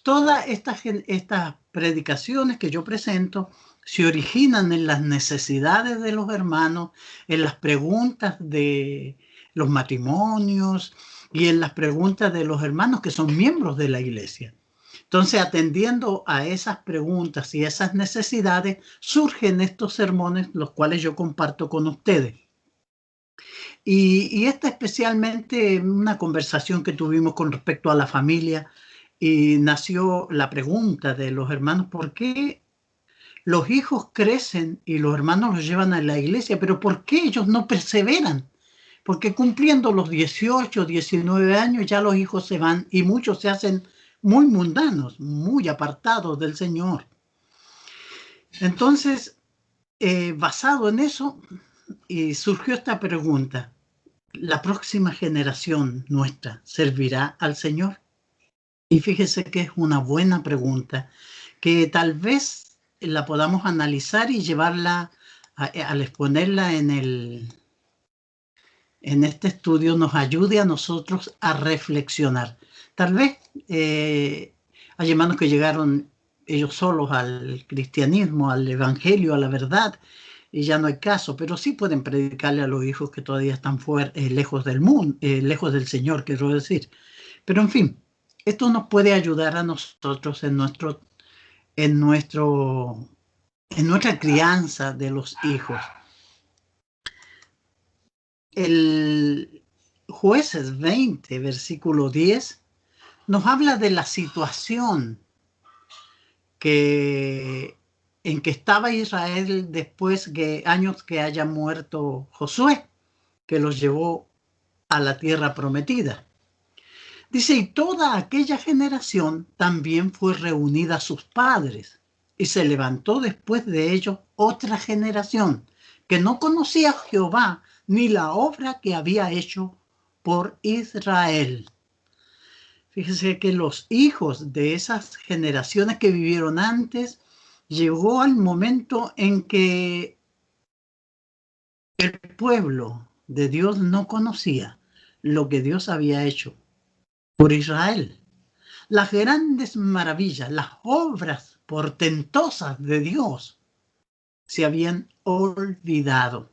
Todas estas predicaciones que yo presento se originan en las necesidades de los hermanos, en las preguntas de los matrimonios y en las preguntas de los hermanos que son miembros de la iglesia. Entonces, atendiendo a esas preguntas y esas necesidades, surgen estos sermones, los cuales yo comparto con ustedes. Y esta especialmente una conversación que tuvimos con respecto a la familia, y nació la pregunta de los hermanos: ¿por qué los hijos crecen y los hermanos los llevan a la iglesia, pero por qué ellos no perseveran? Porque cumpliendo los 18, 19 años ya los hijos se van y muchos se hacen muy mundanos, muy apartados del Señor. Entonces, basado en eso, surgió esta pregunta: ¿la próxima generación nuestra servirá al Señor? Y fíjese que es una buena pregunta, que tal vez la podamos analizar y llevarla al exponerla en este estudio, nos ayude a nosotros a reflexionar. Tal vez hay hermanos que llegaron ellos solos al cristianismo, al evangelio, a la verdad, y ya no hay caso, pero sí pueden predicarle a los hijos que todavía están lejos del mundo, lejos del Señor, quiero decir. Pero en fin, esto nos puede ayudar a nosotros en nuestra crianza de los hijos. El Jueces 20, versículo 10, nos habla de la situación en que estaba Israel después de años que haya muerto Josué, que los llevó a la tierra prometida. Dice: y toda aquella generación también fue reunida a sus padres, y se levantó después de ellos otra generación que no conocía a Jehová ni la obra que había hecho por Israel. Fíjese que los hijos de esas generaciones que vivieron antes, llegó al momento en que el pueblo de Dios no conocía lo que Dios había hecho por Israel. Las grandes maravillas, las obras portentosas de Dios se habían olvidado.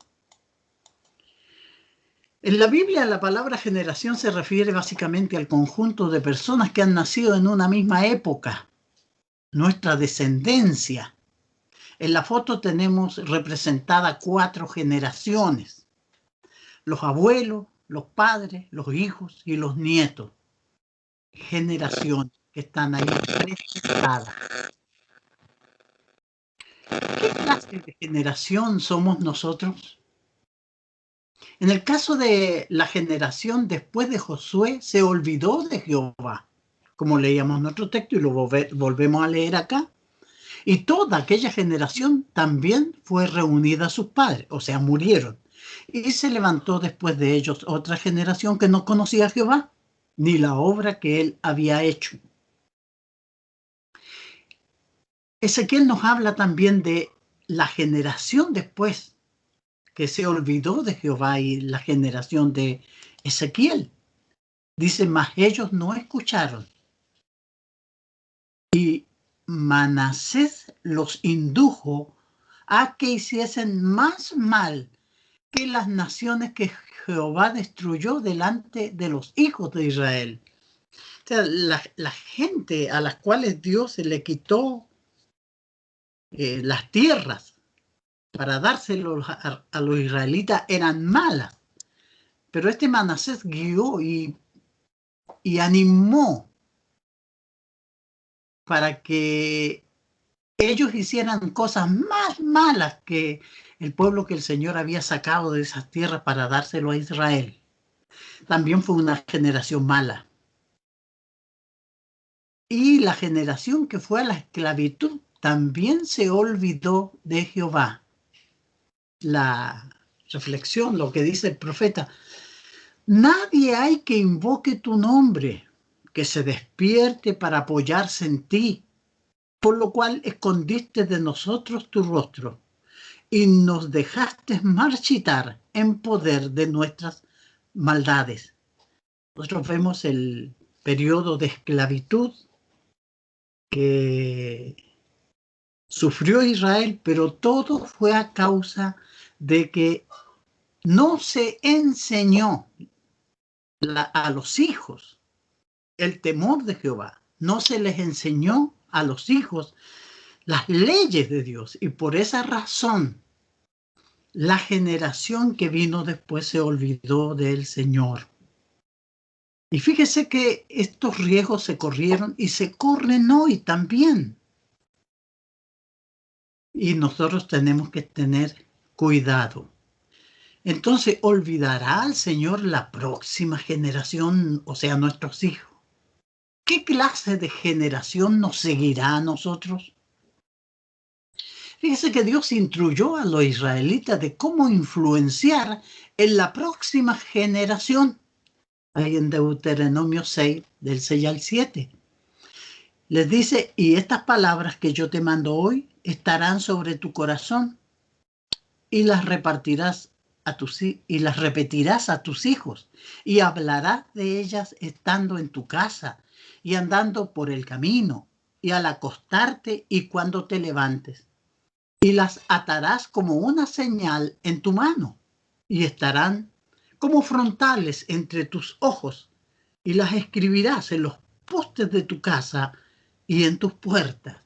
En la Biblia, la palabra generación se refiere básicamente al conjunto de personas que han nacido en una misma época, nuestra descendencia. En la foto tenemos representadas 4 generaciones: los abuelos, los padres, los hijos y los nietos. Generaciones que están ahí representadas. ¿Qué clase de generación somos nosotros? En el caso de la generación después de Josué, se olvidó de Jehová, como leíamos nuestro texto y lo volvemos a leer acá. Y toda aquella generación también fue reunida a sus padres, o sea, murieron. Y se levantó después de ellos otra generación que no conocía a Jehová, ni la obra que él había hecho. Ezequiel nos habla también de la generación después, que se olvidó de Jehová, y la generación de Ezequiel. Dice: mas ellos no escucharon. Y Manasés los indujo a que hiciesen más mal que las naciones que Jehová destruyó delante de los hijos de Israel. O sea, la gente a las cuales Dios se le quitó las tierras para dárselos a los israelitas eran malas. Pero este Manasés guió y animó para que ellos hicieran cosas más malas que el pueblo que el Señor había sacado de esas tierras para dárselo a Israel. También fue una generación mala. Y la generación que fue a la esclavitud también se olvidó de Jehová. La reflexión, lo que dice el profeta: nadie hay que invoque tu nombre, que se despierte para apoyarse en ti, por lo cual escondiste de nosotros tu rostro y nos dejaste marchitar en poder de nuestras maldades. Nosotros vemos el periodo de esclavitud que sufrió Israel, pero todo fue a causa de que no se enseñó a los hijos el temor de Jehová. No se les enseñó a los hijos las leyes de Dios. Y por esa razón, la generación que vino después se olvidó del Señor. Y fíjese que estos riesgos se corrieron y se corren hoy también. Y nosotros tenemos que tener cuidado. Entonces, ¿olvidará al Señor la próxima generación, o sea, nuestros hijos? ¿Qué clase de generación nos seguirá a nosotros? Fíjese que Dios instruyó a los israelitas de cómo influenciar en la próxima generación. Ahí en Deuteronomio 6, del 6 al 7. Les dice, y estas palabras que yo te mando hoy estarán sobre tu corazón y las repartirás y las repetirás a tus hijos y hablarás de ellas estando en tu casa y andando por el camino y al acostarte y cuando te levantes. Y las atarás como una señal en tu mano y estarán como frontales entre tus ojos y las escribirás en los postes de tu casa y en tus puertas.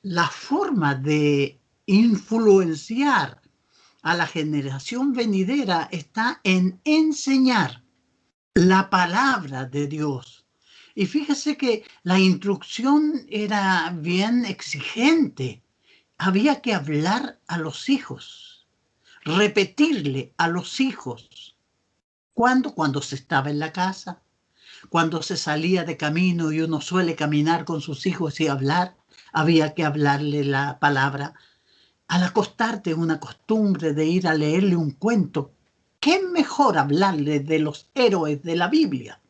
La forma de influenciar a la generación venidera está en enseñar la palabra de Dios. Y fíjese que la instrucción era bien exigente. Había que hablar a los hijos, repetirle a los hijos. ¿Cuándo? Cuando se estaba en la casa, cuando se salía de camino y uno suele caminar con sus hijos y hablar, había que hablarle la palabra. Al acostarte, una costumbre de ir a leerle un cuento. ¿Qué mejor hablarle de los héroes de la Biblia?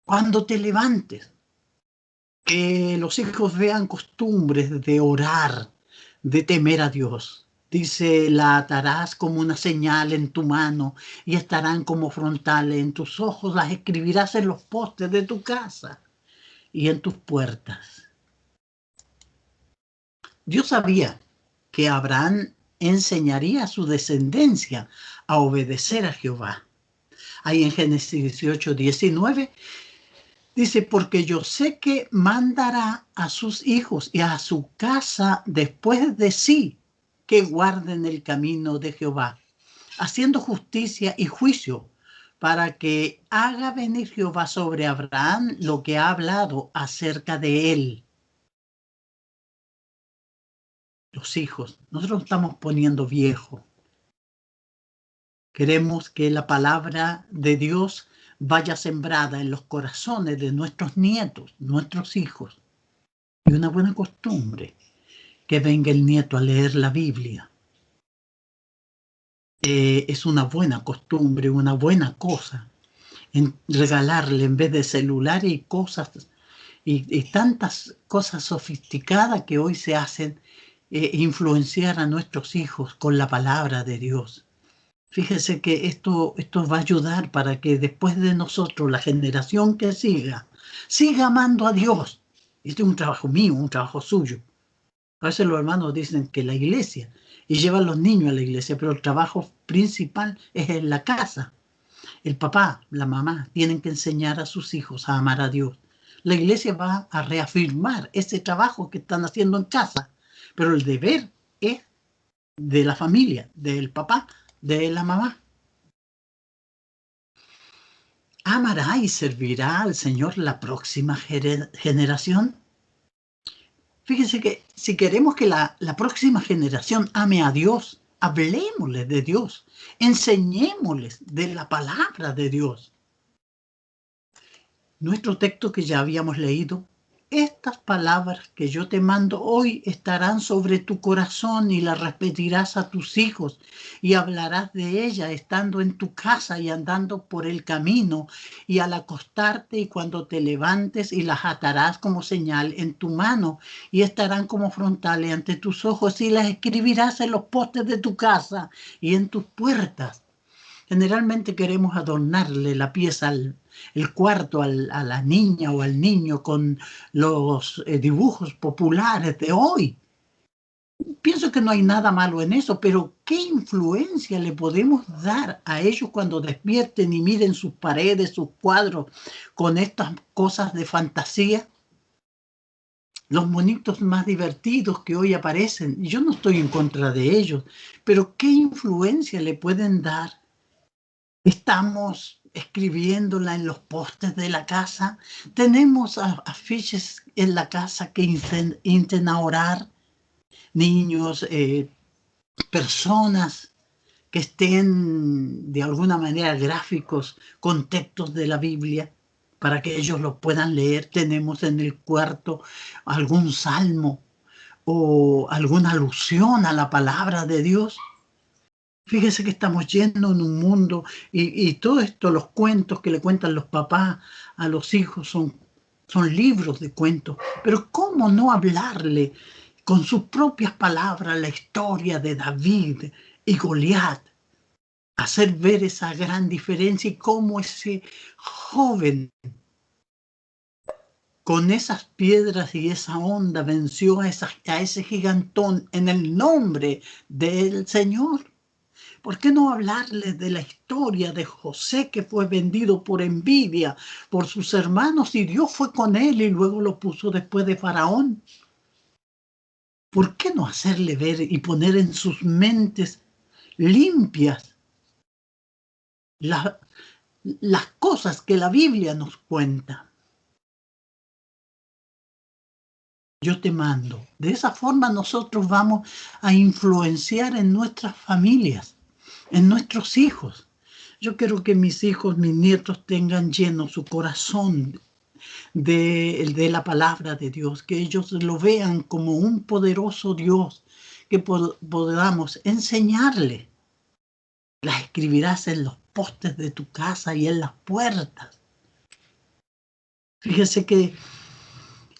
Cuando te levantes, que los hijos vean costumbres de orar, de temer a Dios. Dice, la atarás como una señal en tu mano y estarán como frontales en tus ojos, las escribirás en los postes de tu casa y en tus puertas. Dios sabía que Abraham enseñaría a su descendencia a obedecer a Jehová. Ahí en Génesis 18, 19, dice, porque yo sé que mandará a sus hijos y a su casa después de sí que guarden el camino de Jehová, haciendo justicia y juicio, para que haga venir Jehová sobre Abraham lo que ha hablado acerca de él. Los hijos, nosotros estamos poniendo viejos. Queremos que la palabra de Dios vaya sembrada en los corazones de nuestros nietos, nuestros hijos. Y una buena costumbre, que venga el nieto a leer la Biblia. Es una buena costumbre, una buena cosa. En regalarle en vez de celular y cosas, y tantas cosas sofisticadas que hoy se hacen, influenciar a nuestros hijos con la palabra de Dios. Fíjese que esto va a ayudar para que después de nosotros, la generación que siga amando a Dios. Este es un trabajo mío, un trabajo suyo. A veces los hermanos dicen que la iglesia, y llevan los niños a la iglesia, pero el trabajo principal es en la casa. El papá, la mamá, tienen que enseñar a sus hijos a amar a Dios. La iglesia va a reafirmar ese trabajo que están haciendo en casa, pero el deber es de la familia, del papá, de la mamá. ¿Amará y servirá al Señor la próxima generación? Fíjense que si queremos que la próxima generación ame a Dios, hablemosles de Dios, enseñémosles de la palabra de Dios. Nuestro texto que ya habíamos leído, estas palabras que yo te mando hoy estarán sobre tu corazón y las repetirás a tus hijos y hablarás de ellas estando en tu casa y andando por el camino y al acostarte y cuando te levantes y las atarás como señal en tu mano y estarán como frontales ante tus ojos y las escribirás en los postes de tu casa y en tus puertas. Generalmente queremos adornarle la pieza el cuarto a la niña o al niño con los dibujos populares de hoy. Pienso que no hay nada malo en eso, pero ¿qué influencia le podemos dar a ellos cuando despierten y miren sus paredes, sus cuadros con estas cosas de fantasía? Los monitos más divertidos que hoy aparecen, yo no estoy en contra de ellos, pero ¿qué influencia le pueden dar? Estamos escribiéndola en los postes de la casa, tenemos afiches en la casa que insten a orar, niños, personas que estén de alguna manera gráficos con textos de la Biblia para que ellos lo puedan leer. Tenemos en el cuarto algún salmo o alguna alusión a la palabra de Dios. Fíjese que estamos yendo en un mundo y todo esto, los cuentos que le cuentan los papás a los hijos son libros de cuentos. Pero ¿cómo no hablarle con sus propias palabras la historia de David y Goliat? Hacer ver esa gran diferencia y cómo ese joven con esas piedras y esa onda venció a ese gigantón en el nombre del Señor. ¿Por qué no hablarles de la historia de José, que fue vendido por envidia por sus hermanos y Dios fue con él y luego lo puso después de Faraón? ¿Por qué no hacerle ver y poner en sus mentes limpias las cosas que la Biblia nos cuenta? Yo te mando. De esa forma nosotros vamos a influenciar en nuestras familias, en nuestros hijos. Yo quiero que mis hijos, mis nietos tengan lleno su corazón de la palabra de Dios, que ellos lo vean como un poderoso Dios, que podamos enseñarle. Las escribirás en los postes de tu casa y en las puertas. Fíjese que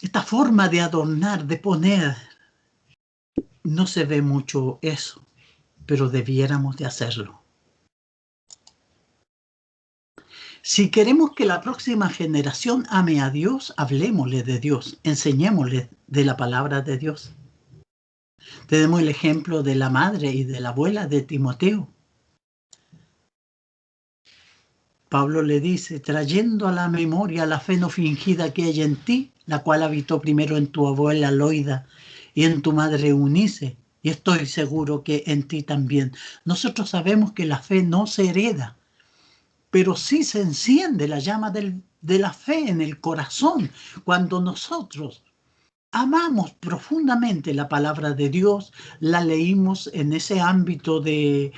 esta forma de adornar, de poner, no se ve mucho eso, pero debiéramos de hacerlo. Si queremos que la próxima generación ame a Dios, hablemosle de Dios, enseñémosle de la palabra de Dios. Tenemos el ejemplo de la madre y de la abuela de Timoteo. Pablo le dice, trayendo a la memoria la fe no fingida que hay en ti, la cual habitó primero en tu abuela Loida y en tu madre Eunice, y estoy seguro que en ti también. Nosotros sabemos que la fe no se hereda, pero sí se enciende la llama de la fe en el corazón cuando nosotros amamos profundamente la palabra de Dios, la leímos en ese ámbito de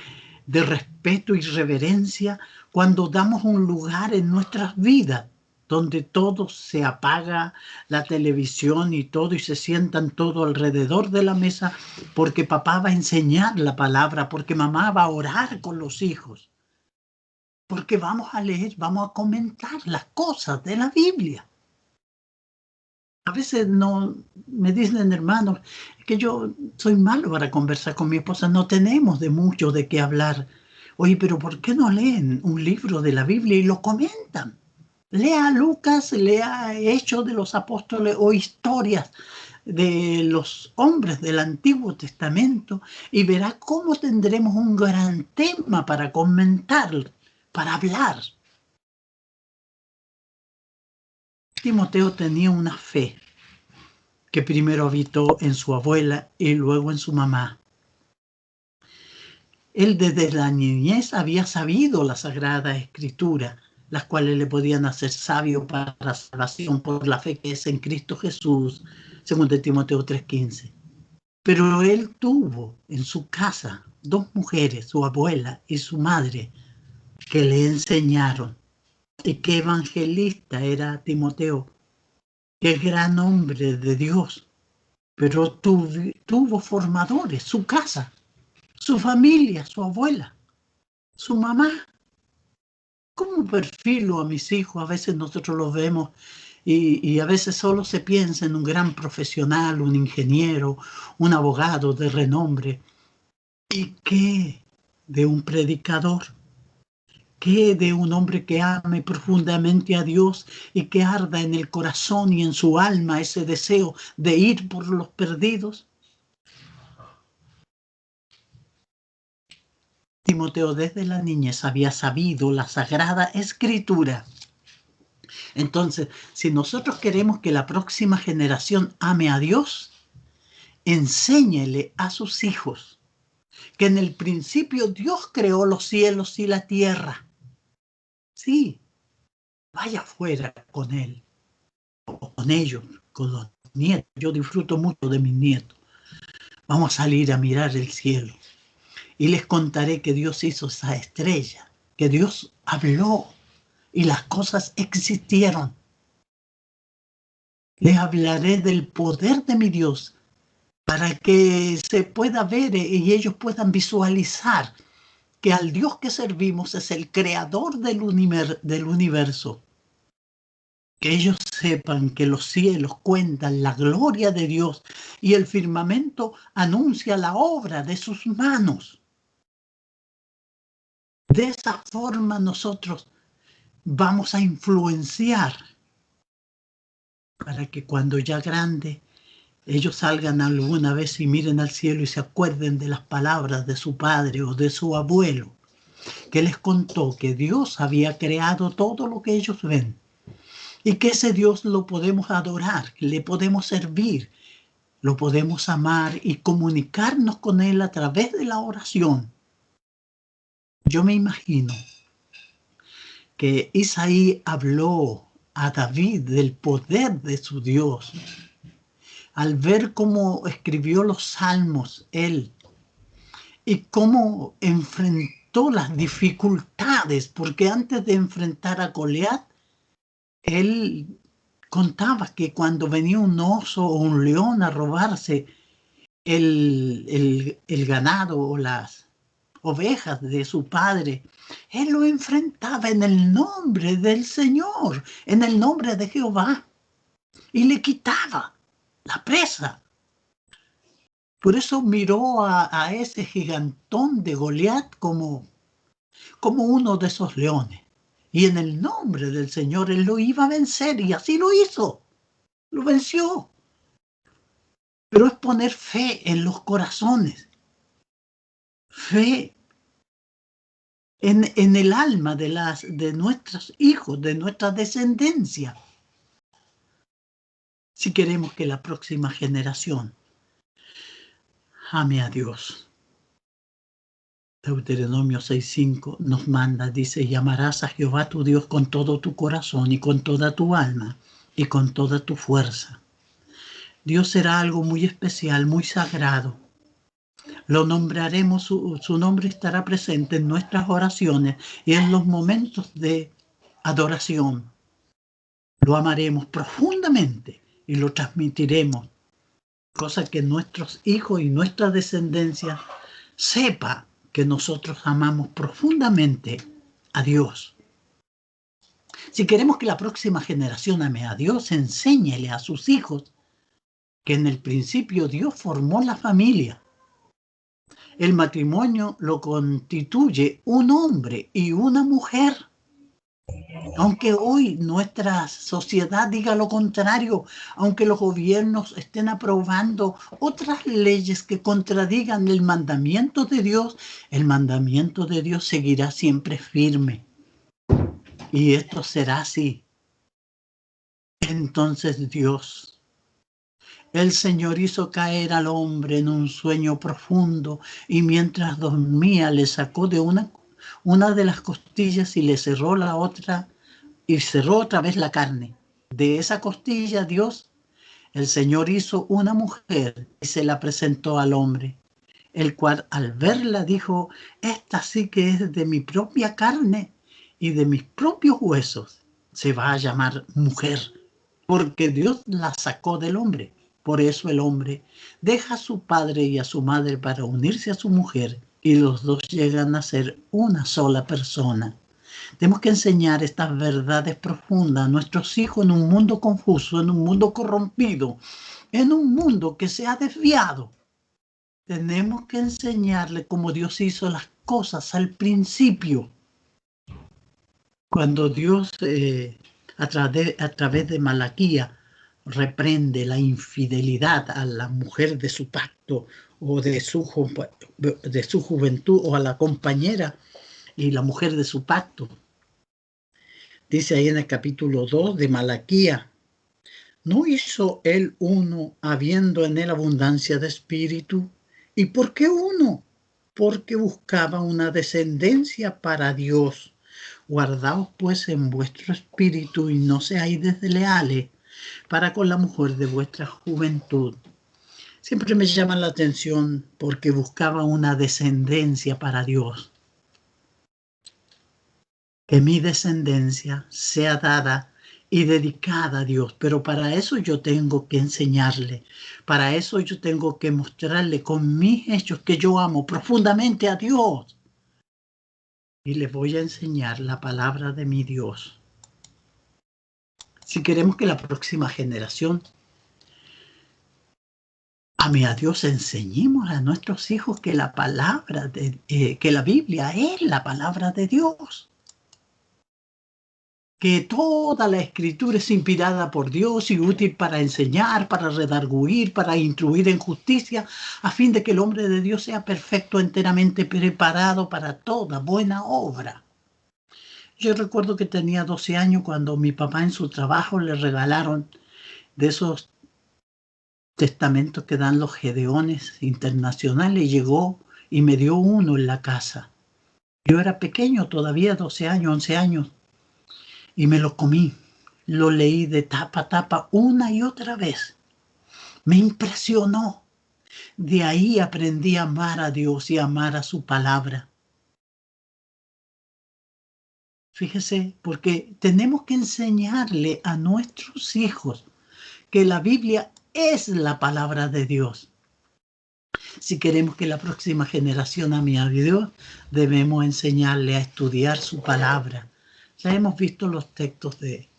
respeto y reverencia, cuando damos un lugar en nuestras vidas donde todo se apaga, la televisión y todo, y se sientan todo alrededor de la mesa, porque papá va a enseñar la palabra, porque mamá va a orar con los hijos, porque vamos a leer, vamos a comentar las cosas de la Biblia. A veces no me dicen, hermanos, que yo soy malo para conversar con mi esposa, no tenemos de mucho de qué hablar. Oye, pero ¿por qué no leen un libro de la Biblia y lo comentan? Lea Lucas, lea Hechos de los Apóstoles o historias de los hombres del Antiguo Testamento y verá cómo tendremos un gran tema para comentar, para hablar. Timoteo tenía una fe que primero habitó en su abuela y luego en su mamá. Él desde la niñez había sabido la Sagrada Escritura, las cuales le podían hacer sabio para la salvación por la fe que es en Cristo Jesús, según de Timoteo 3:15. Pero él tuvo en su casa 2 mujeres, su abuela y su madre, que le enseñaron. Y qué evangelista era Timoteo, qué gran hombre de Dios. Pero tuvo formadores, su casa, su familia, su abuela, su mamá. ¿Cómo perfilo a mis hijos? A veces nosotros los vemos y a veces solo se piensa en un gran profesional, un ingeniero, un abogado de renombre. ¿Y qué de un predicador? ¿Qué de un hombre que ame profundamente a Dios y que arda en el corazón y en su alma ese deseo de ir por los perdidos? Timoteo desde la niñez había sabido la Sagrada Escritura. Entonces, si nosotros queremos que la próxima generación ame a Dios, enséñele a sus hijos que en el principio Dios creó los cielos y la tierra. Sí, vaya afuera con él, o con ellos, con los nietos. Yo disfruto mucho de mis nietos. Vamos a salir a mirar el cielo y les contaré que Dios hizo esa estrella, que Dios habló y las cosas existieron. Les hablaré del poder de mi Dios para que se pueda ver y ellos puedan visualizar que al Dios que servimos es el creador del universo. Que ellos sepan que los cielos cuentan la gloria de Dios y el firmamento anuncia la obra de sus manos. De esa forma nosotros vamos a influenciar para que cuando ya grande ellos salgan alguna vez y miren al cielo y se acuerden de las palabras de su padre o de su abuelo, que les contó que Dios había creado todo lo que ellos ven y que ese Dios lo podemos adorar, le podemos servir, lo podemos amar y comunicarnos con Él a través de la oración. Yo me imagino que Isaí habló a David del poder de su Dios al ver cómo escribió los salmos él y cómo enfrentó las dificultades, porque antes de enfrentar a Goliat, él contaba que cuando venía un oso o un león a robarse el ganado o las ovejas de su padre, él lo enfrentaba en el nombre del Señor, en el nombre de Jehová, y le quitaba la presa. Por eso miró a ese gigantón de Goliat como uno de esos leones. Y en el nombre del Señor él lo iba a vencer y así lo hizo. Lo venció. Pero es poner fe en los corazones. Fe en el alma de nuestros hijos, de nuestra descendencia. Si queremos que la próxima generación ame a Dios. Deuteronomio 6:5 nos manda, dice, y amarás a Jehová tu Dios con todo tu corazón y con toda tu alma y con toda tu fuerza. Dios será algo muy especial, muy sagrado. Lo nombraremos, su nombre estará presente en nuestras oraciones y en los momentos de adoración. Lo amaremos profundamente y lo transmitiremos, cosa que nuestros hijos y nuestra descendencia sepa que nosotros amamos profundamente a Dios. Si queremos que la próxima generación ame a Dios, enséñele a sus hijos que en el principio Dios formó la familia. El matrimonio lo constituye un hombre y una mujer. Aunque hoy nuestra sociedad diga lo contrario, aunque los gobiernos estén aprobando otras leyes que contradigan el mandamiento de Dios, el mandamiento de Dios seguirá siempre firme. Y esto será así. Entonces Dios, el Señor hizo caer al hombre en un sueño profundo y mientras dormía le sacó de una de las costillas y le cerró la otra y cerró otra vez la carne. De esa costilla Dios, el Señor hizo una mujer y se la presentó al hombre, el cual al verla dijo, esta sí que es de mi propia carne y de mis propios huesos. Se va a llamar mujer, porque Dios la sacó del hombre. Por eso el hombre deja a su padre y a su madre para unirse a su mujer y los dos llegan a ser una sola persona. Tenemos que enseñar estas verdades profundas a nuestros hijos en un mundo confuso, en un mundo corrompido, en un mundo que se ha desviado. Tenemos que enseñarle cómo Dios hizo las cosas al principio. Cuando Dios a través de Malaquía reprende la infidelidad a la mujer de su pacto o de su juventud, o a la compañera y la mujer de su pacto, dice ahí en el capítulo 2 de Malaquía: ¿no hizo él uno habiendo en él abundancia de espíritu? ¿Y por qué uno? Porque buscaba una descendencia para Dios. Guardaos pues en vuestro espíritu y no seáis desleales para con la mujer de vuestra juventud. Siempre me llama la atención porque buscaba una descendencia para Dios. Que mi descendencia sea dada y dedicada a Dios, pero para eso yo tengo que enseñarle, para eso yo tengo que mostrarle con mis hechos que yo amo profundamente a Dios. Y les voy a enseñar la palabra de mi Dios. Si queremos que la próxima generación ame a Dios, enseñemos a nuestros hijos que la palabra que la Biblia es la palabra de Dios. Que toda la escritura es inspirada por Dios y útil para enseñar, para redarguir, para instruir en justicia, a fin de que el hombre de Dios sea perfecto, enteramente preparado para toda buena obra. Yo recuerdo que tenía 12 años cuando mi papá en su trabajo le regalaron de esos testamentos que dan los Gedeones internacionales, llegó y me dio uno en la casa. Yo era pequeño todavía, 12 años, 11 años. Y me lo comí, lo leí de tapa a tapa una y otra vez. Me impresionó. De ahí aprendí a amar a Dios y a amar a su palabra. Fíjese, porque tenemos que enseñarle a nuestros hijos que la Biblia es la palabra de Dios. Si queremos que la próxima generación ame a Dios, debemos enseñarle a estudiar su palabra. Ya hemos visto los textos de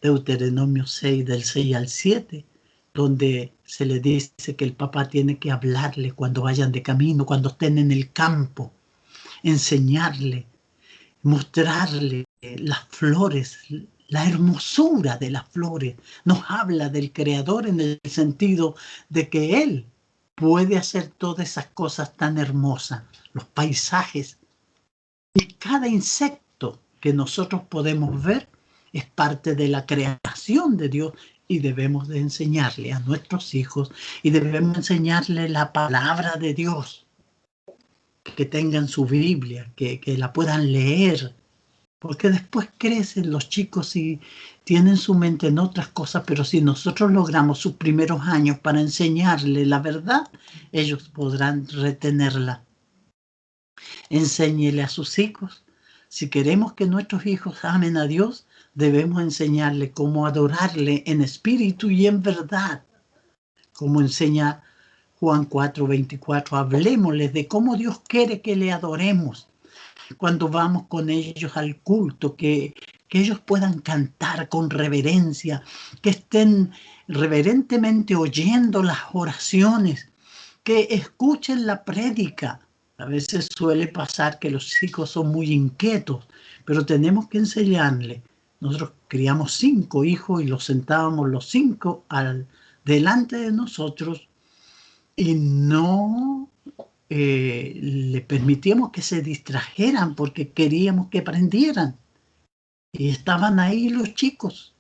Deuteronomio 6, del 6 al 7, donde se le dice que el papá tiene que hablarle cuando vayan de camino, cuando estén en el campo, enseñarle, mostrarle las flores, la hermosura de las flores. Nos habla del Creador en el sentido de que Él puede hacer todas esas cosas tan hermosas, los paisajes. Y cada insecto que nosotros podemos ver es parte de la creación de Dios y debemos de enseñarle a nuestros hijos y debemos enseñarle la palabra de Dios, que tengan su Biblia, que la puedan leer, porque después crecen los chicos y tienen su mente en otras cosas, pero si nosotros logramos sus primeros años para enseñarle la verdad, ellos podrán retenerla. Enséñele a sus hijos. Si queremos que nuestros hijos amen a Dios, debemos enseñarle cómo adorarle en espíritu y en verdad. Como enseña Juan 4:24, hablemosles de cómo Dios quiere que le adoremos. Cuando vamos con ellos al culto, que ellos puedan cantar con reverencia, que estén reverentemente oyendo las oraciones, que escuchen la prédica. A veces suele pasar que los hijos son muy inquietos, pero tenemos que enseñarle. Nosotros criamos 5 hijos y los sentábamos los 5 delante de nosotros y no le permitíamos que se distrajeran porque queríamos que aprendieran. Y estaban ahí los chicos.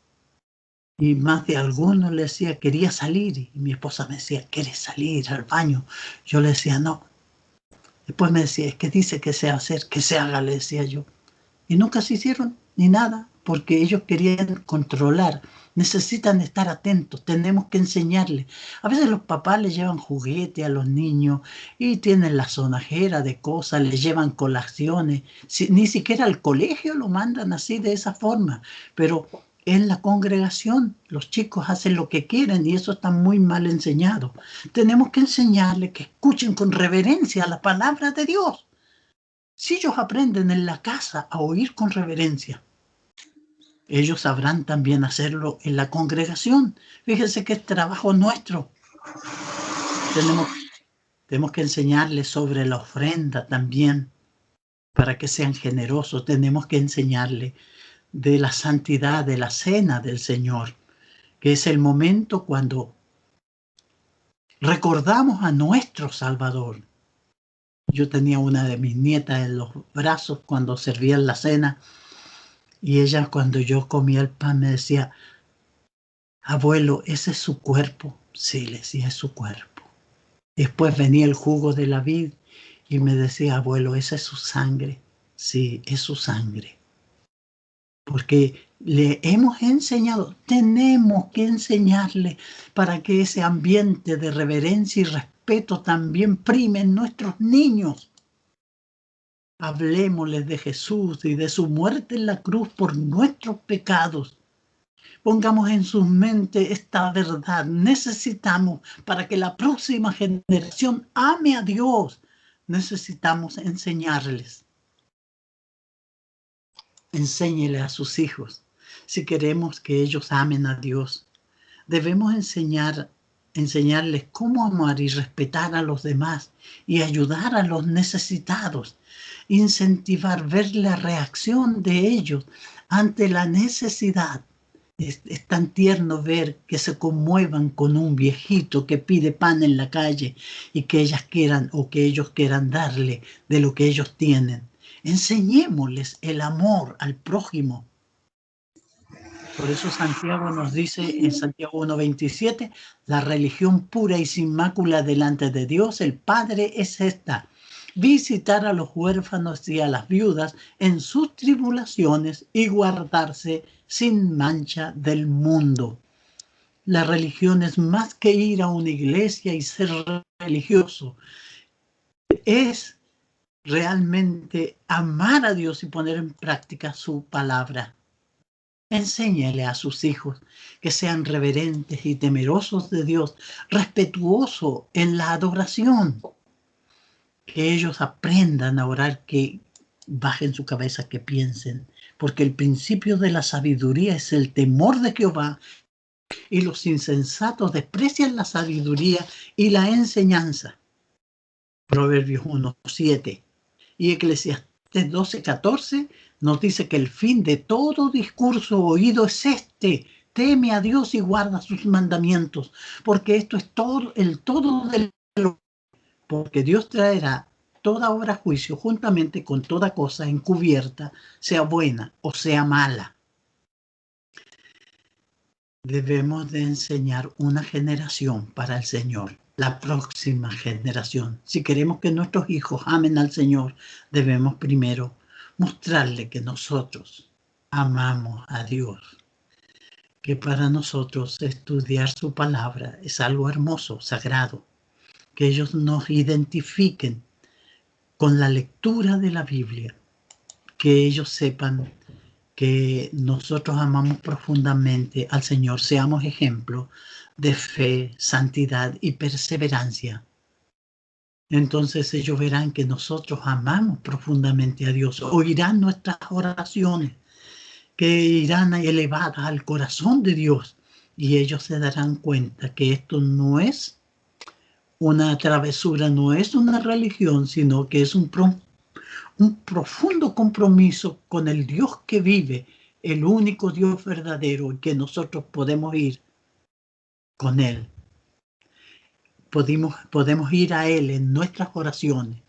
Y más de alguno le decía, quería salir. Y mi esposa me decía, ¿quieres salir al baño? Yo le decía, no. Después me decía, es que dice que se hacer, que se haga, le decía yo. Y nunca se hicieron ni nada, porque ellos querían controlar. Necesitan estar atentos, tenemos que enseñarles. A veces los papás les llevan juguete a los niños y tienen la sonajera de cosas, les llevan colaciones. Ni siquiera al colegio lo mandan así, de esa forma. Pero en la congregación los chicos hacen lo que quieren y eso está muy mal enseñado. Tenemos que enseñarles que escuchen con reverencia la palabra de Dios. Si ellos aprenden en la casa a oír con reverencia, ellos sabrán también hacerlo en la congregación. Fíjense que es trabajo nuestro. Tenemos que enseñarles sobre la ofrenda también, para que sean generosos. Tenemos que enseñarles de la santidad, de la cena del Señor, que es el momento cuando recordamos a nuestro Salvador. Yo tenía una de mis nietas en los brazos cuando servían la cena, y ella, cuando yo comía el pan, me decía: abuelo, ¿ese es su cuerpo? Sí, le decía, es su cuerpo. Después venía el jugo de la vid y me decía: abuelo, ¿esa es su sangre? Sí, es su sangre. Porque le hemos enseñado, tenemos que enseñarle para que ese ambiente de reverencia y respeto también prime en nuestros niños. Hablemosles de Jesús y de su muerte en la cruz por nuestros pecados. Pongamos en sus mentes esta verdad. Necesitamos, para que la próxima generación ame a Dios, necesitamos enseñarles. Enséñele a sus hijos. Si queremos que ellos amen a Dios, debemos enseñarles cómo amar y respetar a los demás y ayudar a los necesitados. Incentivar, ver la reacción de ellos ante la necesidad. Es tan tierno ver que se conmuevan con un viejito que pide pan en la calle y que ellas quieran o que ellos quieran darle de lo que ellos tienen. Enseñémosles el amor al prójimo. Por eso Santiago nos dice en Santiago 1:27, la religión pura y sin mácula delante de Dios, el Padre, es esta: visitar a los huérfanos y a las viudas en sus tribulaciones y guardarse sin mancha del mundo. La religión es más que ir a una iglesia y ser religioso. Es realmente amar a Dios y poner en práctica su palabra. Enséñale a sus hijos que sean reverentes y temerosos de Dios, respetuosos en la adoración. Que ellos aprendan a orar, que bajen su cabeza, que piensen, porque el principio de la sabiduría es el temor de Jehová, y los insensatos desprecian la sabiduría y la enseñanza. Proverbios 1:7 y Eclesiastés 12:14 nos dice que el fin de todo discurso oído es este: teme a Dios y guarda sus mandamientos, porque esto es todo, el todo del porque Dios traerá toda obra a juicio juntamente con toda cosa encubierta, sea buena o sea mala. Debemos de enseñar una generación para el Señor, la próxima generación. Si queremos que nuestros hijos amen al Señor, debemos primero mostrarle que nosotros amamos a Dios, que para nosotros estudiar su palabra es algo hermoso, sagrado, que ellos nos identifiquen con la lectura de la Biblia, que ellos sepan que nosotros amamos profundamente al Señor, seamos ejemplo de fe, santidad y perseverancia. Entonces ellos verán que nosotros amamos profundamente a Dios, oirán nuestras oraciones, que irán elevadas al corazón de Dios, y ellos se darán cuenta que esto no es una travesura, no es una religión, sino que es un profundo compromiso con el Dios que vive, el único Dios verdadero, y que nosotros podemos ir con Él. Podemos ir a Él en nuestras oraciones,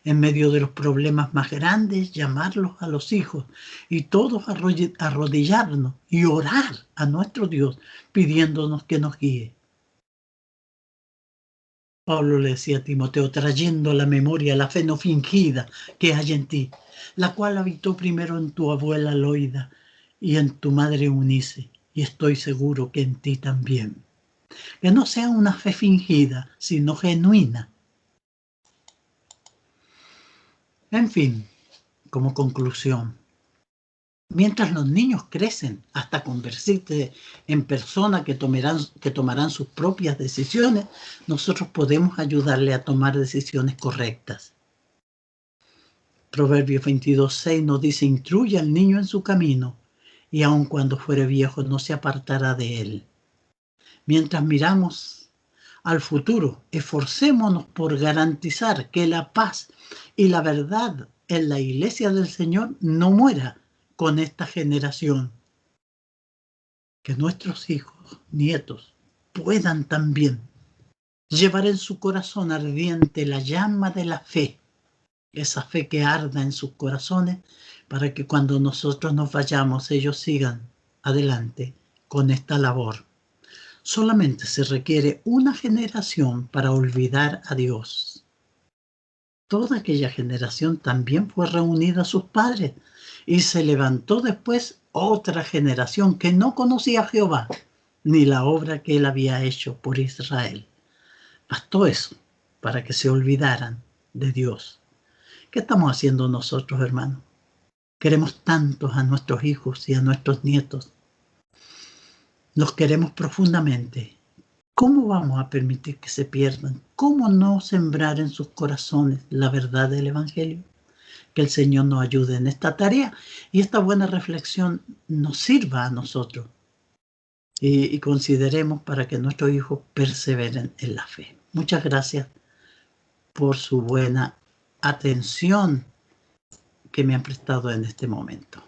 en medio de los problemas más grandes, llamarlos a los hijos y todos arrodillarnos y orar a nuestro Dios pidiéndonos que nos guíe. Pablo le decía a Timoteo, trayendo a la memoria la fe no fingida que hay en ti, la cual habitó primero en tu abuela Loida y en tu madre Eunice, y estoy seguro que en ti también. Que no sea una fe fingida, sino genuina. En fin, como conclusión, mientras los niños crecen hasta convertirse en personas que tomarán sus propias decisiones, nosotros podemos ayudarle a tomar decisiones correctas. Proverbios 22:6 nos dice: instruye al niño en su camino, y aun cuando fuere viejo no se apartará de él. Mientras miramos al futuro, esforcémonos por garantizar que la paz y la verdad en la iglesia del Señor no muera con esta generación, que nuestros hijos, nietos, puedan también llevar en su corazón ardiente la llama de la fe, esa fe que arda en sus corazones, para que cuando nosotros nos vayamos, ellos sigan adelante con esta labor. Solamente se requiere una generación para olvidar a Dios. Toda aquella generación también fue reunida a sus padres y se levantó después otra generación que no conocía a Jehová ni la obra que él había hecho por Israel. Bastó eso para que se olvidaran de Dios. ¿Qué estamos haciendo nosotros, hermanos? Queremos tantos a nuestros hijos y a nuestros nietos. Los queremos profundamente. ¿Cómo vamos a permitir que se pierdan? ¿Cómo no sembrar en sus corazones la verdad del Evangelio? Que el Señor nos ayude en esta tarea y esta buena reflexión nos sirva a nosotros y consideremos para que nuestros hijos perseveren en la fe. Muchas gracias por su buena atención que me han prestado en este momento.